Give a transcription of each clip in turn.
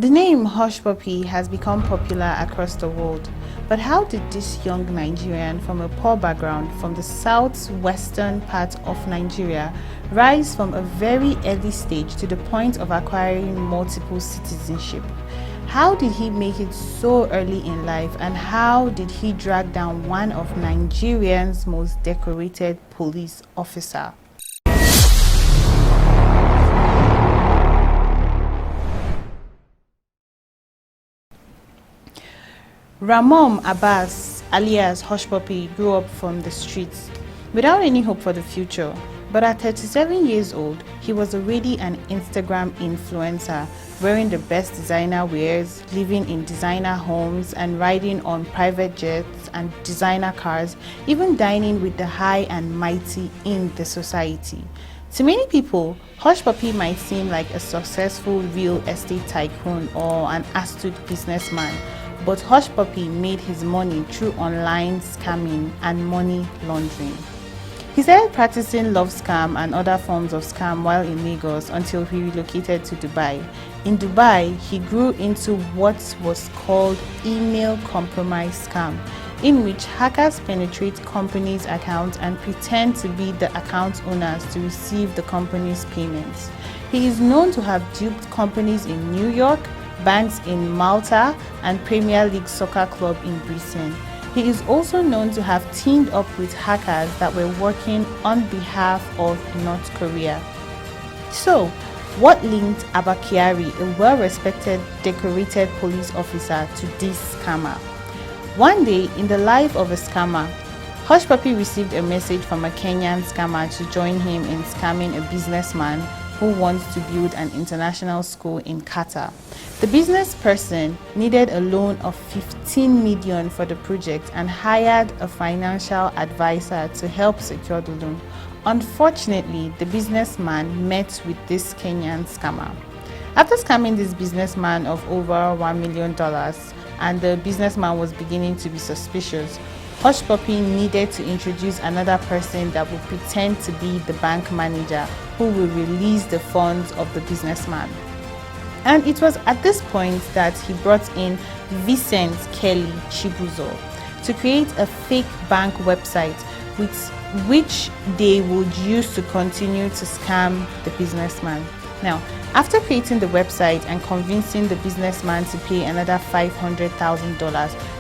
The name Hushpuppi has become popular across the world, but how did this young Nigerian from a poor background from the southwestern part of Nigeria rise from a very early stage to the point of acquiring multiple citizenship? How did he make it so early in life, and how did he drag down one of Nigeria's most decorated police officer? Ramon Abbas, alias Hushpuppi, grew up from the streets without any hope for the future. But at 37 years old, he was already an Instagram influencer, wearing the best designer wares, living in designer homes, and riding on private jets and designer cars, even dining with the high and mighty in the society. To many people, Hushpuppi might seem like a successful real estate tycoon or an astute businessman, but Hushpuppi made his money through online scamming and money laundering. He started practicing love scam and other forms of scam while in Lagos until he relocated to Dubai. In Dubai, he grew into what was called email compromise scam, in which hackers penetrate companies' accounts and pretend to be the account owners to receive the company's payments. He is known to have duped companies in New York, banks in Malta, and Premier League soccer club in Britain. He is also known to have teamed up with hackers that were working on behalf of North Korea. So, what linked Abba Kyari, a well-respected, decorated police officer, to this scammer? One day, in the life of a scammer, Hushpuppi received a message from a Kenyan scammer to join him in scamming a businessman who wants to build an international school in Qatar. The business person needed a loan of 15 million for the project and hired a financial advisor to help secure the loan. Unfortunately, the businessman met with this Kenyan scammer. After scamming this businessman of over $1 million, and the businessman was beginning to be suspicious, Hushpuppi needed to introduce another person that would pretend to be the bank manager who will release the funds of the businessman. And it was at this point that he brought in Vincent Kelly Chibuzor to create a fake bank website with which they would use to continue to scam the businessman. Now, after creating the website and convincing the businessman to pay another $500,000,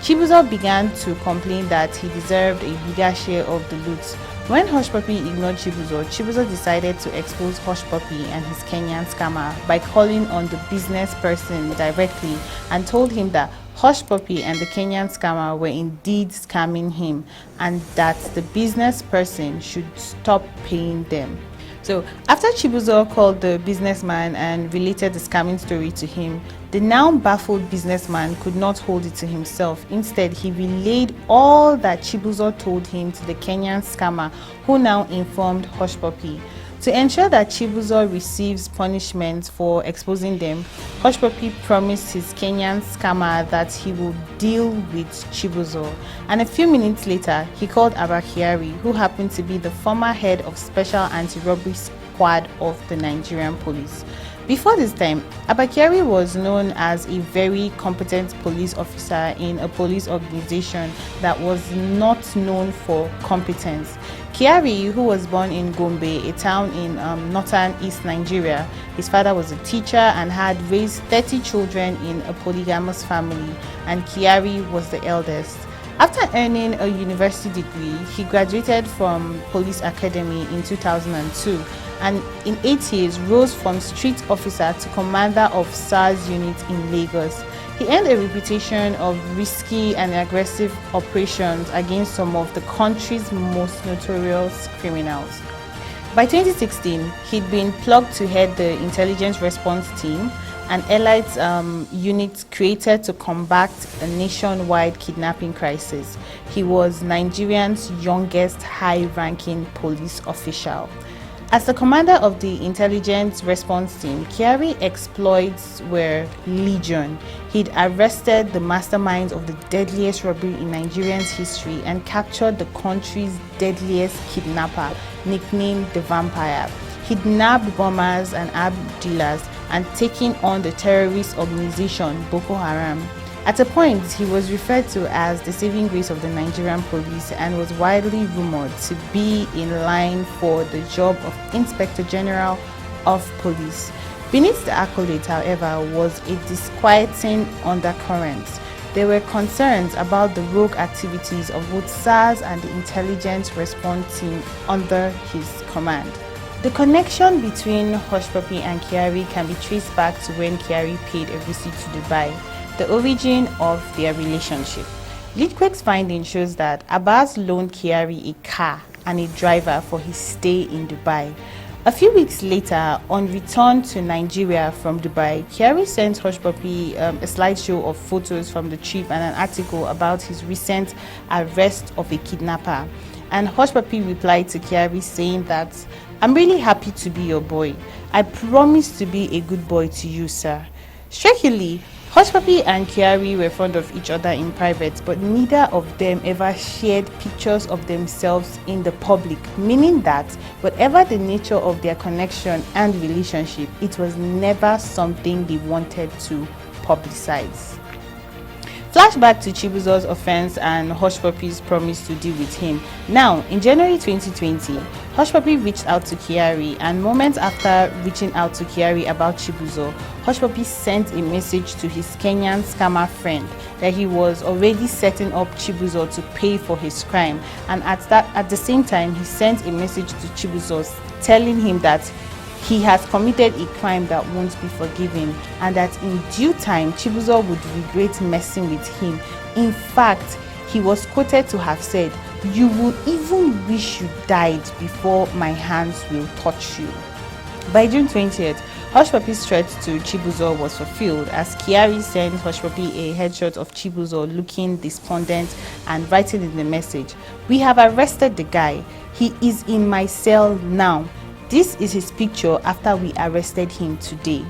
Chibuzor began to complain that he deserved a bigger share of the loot. When Hushpuppi ignored Chibuzor, Chibuzor decided to expose Hushpuppi and his Kenyan scammer by calling on the business person directly and told him that Hushpuppi and the Kenyan scammer were indeed scamming him and that the business person should stop paying them. So, after Chibuzor called the businessman and related the scamming story to him, the now baffled businessman could not hold it to himself. Instead, he relayed all that Chibuzor told him to the Kenyan scammer, who now informed Hushpuppi. To ensure that Chibuzor receives punishment for exposing them, Hushpuppi promised his Kenyan scammer that he would deal with Chibuzor. And a few minutes later, he called Abba Kyari, who happened to be the former head of Special Anti-Robbery Squad of the Nigerian police. Before this time, Abba Kyari was known as a very competent police officer in a police organization that was not known for competence. Kyari, who was born in Gombe, a town in northern East Nigeria, his father was a teacher and had raised 30 children in a polygamous family, and Kyari was the eldest. After earning a university degree, he graduated from Police Academy in 2002 and in 8 years rose from street officer to commander of SARS unit in Lagos. He earned a reputation of risky and aggressive operations against some of the country's most notorious criminals. By 2016, he'd been plugged to head the intelligence response team, an elite unit created to combat a nationwide kidnapping crisis. He was Nigeria's youngest high-ranking police official. As the commander of the intelligence response team, Kyari's exploits were legion. He'd arrested the masterminds of the deadliest robbery in Nigeria's history and captured the country's deadliest kidnapper, nicknamed the Vampire. He'd nabbed bombers and arms dealers and taking on the terrorist organization Boko Haram. At a point, he was referred to as the saving grace of the Nigerian police and was widely rumored to be in line for the job of Inspector General of Police. Beneath the accolade, however, was a disquieting undercurrent. There were concerns about the rogue activities of both SARS and the intelligence response team under his command. The connection between Hushpuppi and Kyari can be traced back to when Kyari paid a visit to Dubai, the origin of their relationship. Leadquake's finding shows that Abbas loaned Kyari a car and a driver for his stay in Dubai. A few weeks later, on return to Nigeria from Dubai, Kyari sent Hushpuppi a slideshow of photos from the trip and an article about his recent arrest of a kidnapper. And Hushpuppi replied to Kyari saying that, "I'm really happy to be your boy. I promise to be a good boy to you, sir." Strikingly, Hushpuppi and Kyari were fond of each other in private, but neither of them ever shared pictures of themselves in the public, meaning that whatever the nature of their connection and relationship, it was never something they wanted to publicize. Flashback to Chibuzor's offense and Hushpuppi's promise to deal with him. Now, in January 2020, Hushpuppi reached out to Kyari, and moments after reaching out to Kyari about Chibuzor, Hushpuppi sent a message to his Kenyan scammer friend that he was already setting up Chibuzor to pay for his crime, and at the same time, he sent a message to Chibuzor telling him that he has committed a crime that won't be forgiven, and that in due time, Chibuzor would regret messing with him. In fact, he was quoted to have said, "You will even wish you died before my hands will touch you." By June 20th, Hushpuppi's threat to Chibuzor was fulfilled as Kyari sent Hushpuppi a headshot of Chibuzor looking despondent and writing in the message, "We have arrested the guy. He is in my cell now. This is his picture after we arrested him today."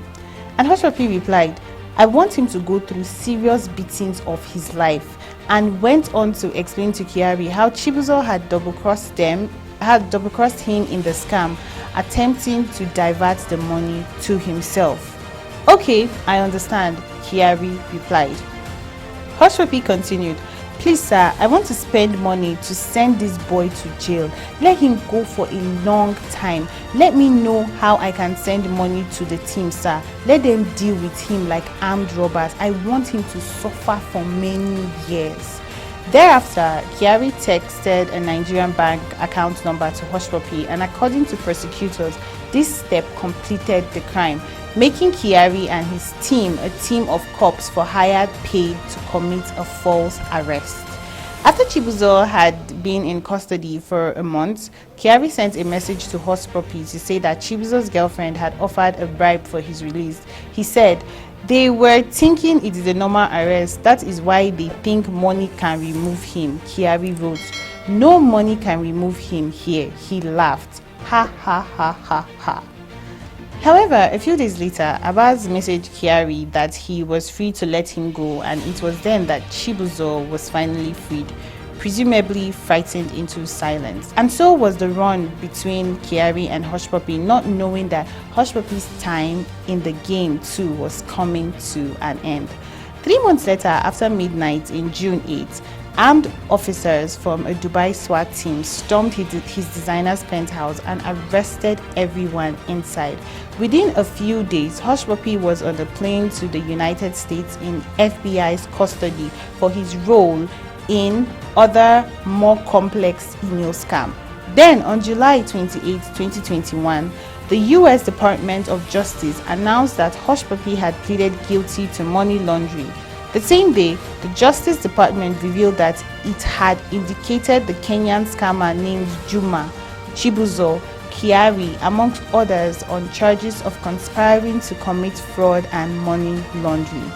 And Hushpuppi replied, "I want him to go through serious beatings of his life," and went on to explain to Kyari how Chibuzor had double-crossed him in the scam, attempting to divert the money to himself. "Okay, I understand," Kyari replied. Hushpuppi continued, "Please, sir, I want to spend money to send this boy to jail. Let him go for a long time. Let me know how I can send money to the team, sir. Let them deal with him like armed robbers. I want him to suffer for many years." Thereafter, Kyari texted a Nigerian bank account number to Hushpuppi, and according to prosecutors, this step completed the crime, making Kyari and his team a team of cops for hire paid to commit a false arrest. After Chibuzor had been in custody for a month, Kyari sent a message to Hushpuppi to say that Chibuzor's girlfriend had offered a bribe for his release. He said, "They were thinking it is a normal arrest. That is why they think money can remove him." Kyari wrote, "No money can remove him here." He laughed. Ha ha ha ha ha. However, a few days later, Abbas messaged Kyari that he was free to let him go, and it was then that Chibuzor was finally freed, presumably frightened into silence. And so was the run between Kyari and Hushpuppi, not knowing that Hushpuppi's time in the game too was coming to an end. 3 months later, after midnight in June 8th, armed officers from a Dubai SWAT team stormed his designer's penthouse and arrested everyone inside. Within a few days, Hushpuppi was on a plane to the United States in FBI's custody for his role in other more complex email scam. Then, on July 28, 2021, the U.S. Department of Justice announced that Hushpuppi had pleaded guilty to money laundering. The same day, the Justice Department revealed that it had indicated the Kenyan scammer named Juma, Chibuzor, Kyari, amongst others, on charges of conspiring to commit fraud and money laundering.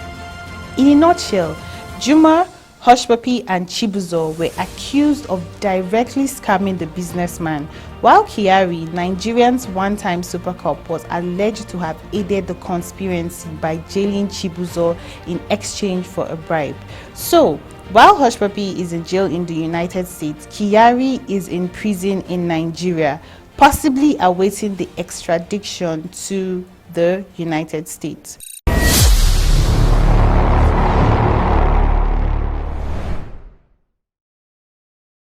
In a nutshell, Juma, Hushpuppi and Chibuzor were accused of directly scamming the businessman, while Kyari, Nigerian's one-time Super Cup, was alleged to have aided the conspiracy by jailing Chibuzor in exchange for a bribe. So, while Hushpuppi is in jail in the United States, Kyari is in prison in Nigeria, possibly awaiting the extradition to the United States.